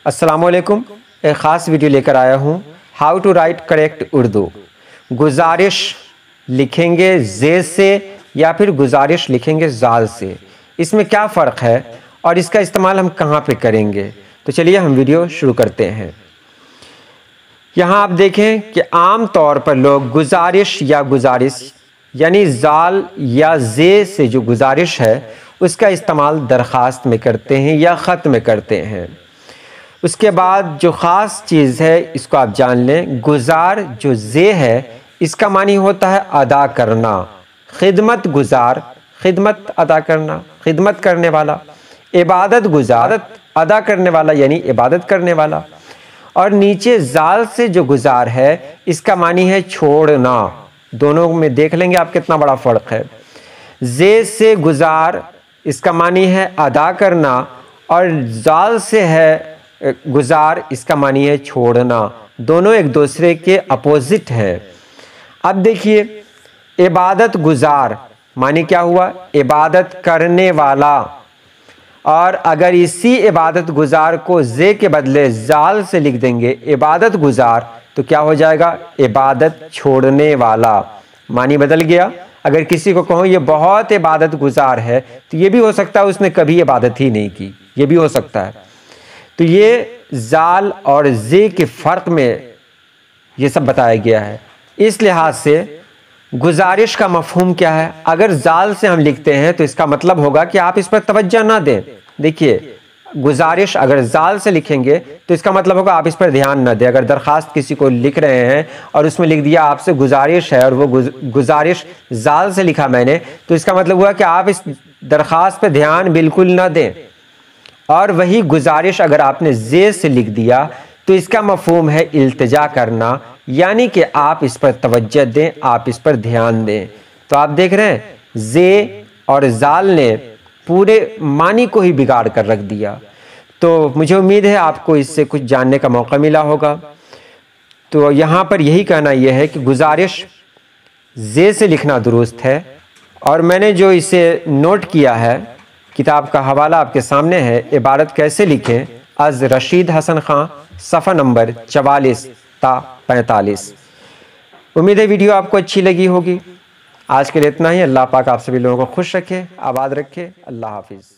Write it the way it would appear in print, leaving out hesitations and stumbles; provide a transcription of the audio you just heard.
السلام علیکم، ایک خاص ویڈیو لے کر آیا ہوں، how to write correct Urdu. گزارش لکھیں گے زے سے یا پھر گزارش لکھیں گے زال سے، اس میں کیا فرق ہے اور اس کا استعمال ہم کہاں پہ کریں گے؟ تو چلیے ہم ویڈیو شروع کرتے ہیں۔ یہاں آپ دیکھیں کہ عام طور پر لوگ گزارش یا گزارش یعنی زال یا زے سے جو گزارش ہے اس کا استعمال درخواست میں کرتے ہیں یا خط میں کرتے ہیں۔ اس کے بعد جو خاص چیز ہے اس کو آپ جان لیں، گزار جو زے ہے اس کا معنی ہوتا ہے ادا کرنا، خدمت گزار خدمت ادا کرنا، خدمت کرنے والا، عبادت گزار ادا کرنے والا یعنی عبادت کرنے والا، اور نیچے زال سے جو گزار ہے اس کا معنی ہے چھوڑنا۔ دونوں میں دیکھ لیں گے آپ کتنا بڑا فرق ہے۔ زے سے گزار اس کا معنی ہے ادا کرنا اور زال سے ہے گزار اس کا معنی ہے چھوڑنا، دونوں ایک دوسرے کے اپوزٹ ہیں۔ اب دیکھیے عبادت گزار معنی کیا ہوا؟ عبادت کرنے والا، اور اگر اسی عبادت گزار کو زے کے بدلے زال سے لکھ دیں گے عبادت گزار تو کیا ہو جائے گا؟ عبادت چھوڑنے والا، معنی بدل گیا۔ اگر کسی کو کہوں یہ بہت عبادت گزار ہے تو یہ بھی ہو سکتا ہے اس نے کبھی عبادت ہی نہیں کی، یہ بھی ہو سکتا ہے۔ تو یہ زال اور زے کے فرق میں یہ سب بتایا گیا ہے۔ اس لحاظ سے گزارش کا مفہوم کیا ہے؟ اگر زال سے ہم لکھتے ہیں تو اس کا مطلب ہوگا کہ آپ اس پر توجہ نہ دیں۔ دیکھیے گزارش اگر زال سے لکھیں گے تو اس کا مطلب ہوگا آپ اس پر دھیان نہ دیں۔ اگر درخواست کسی کو لکھ رہے ہیں اور اس میں لکھ دیا آپ سے گزارش ہے اور وہ گزارش زال سے لکھا میں نے، تو اس کا مطلب ہوا کہ آپ اس درخواست پہ دھیان بالکل نہ دیں۔ اور وہی گزارش اگر آپ نے زے سے لکھ دیا تو اس کا مفہوم ہے التجا کرنا، یعنی کہ آپ اس پر توجہ دیں، آپ اس پر دھیان دیں۔ تو آپ دیکھ رہے ہیں زے اور زال نے پورے معنی کو ہی بگاڑ کر رکھ دیا۔ تو مجھے امید ہے آپ کو اس سے کچھ جاننے کا موقع ملا ہوگا۔ تو یہاں پر یہی کہنا یہ ہے کہ گزارش زے سے لکھنا درست ہے، اور میں نے جو اسے نوٹ کیا ہے، کتاب کا حوالہ آپ کے سامنے ہے، عبارت کیسے لکھیں از رشید حسن خان، صفحہ نمبر 44 تا 45۔ امید ہے ویڈیو آپ کو اچھی لگی ہوگی۔ آج کے لیے اتنا ہی۔ اللہ پاک آپ سبھی لوگوں کو خوش رکھے، آباد رکھے۔ اللہ حافظ۔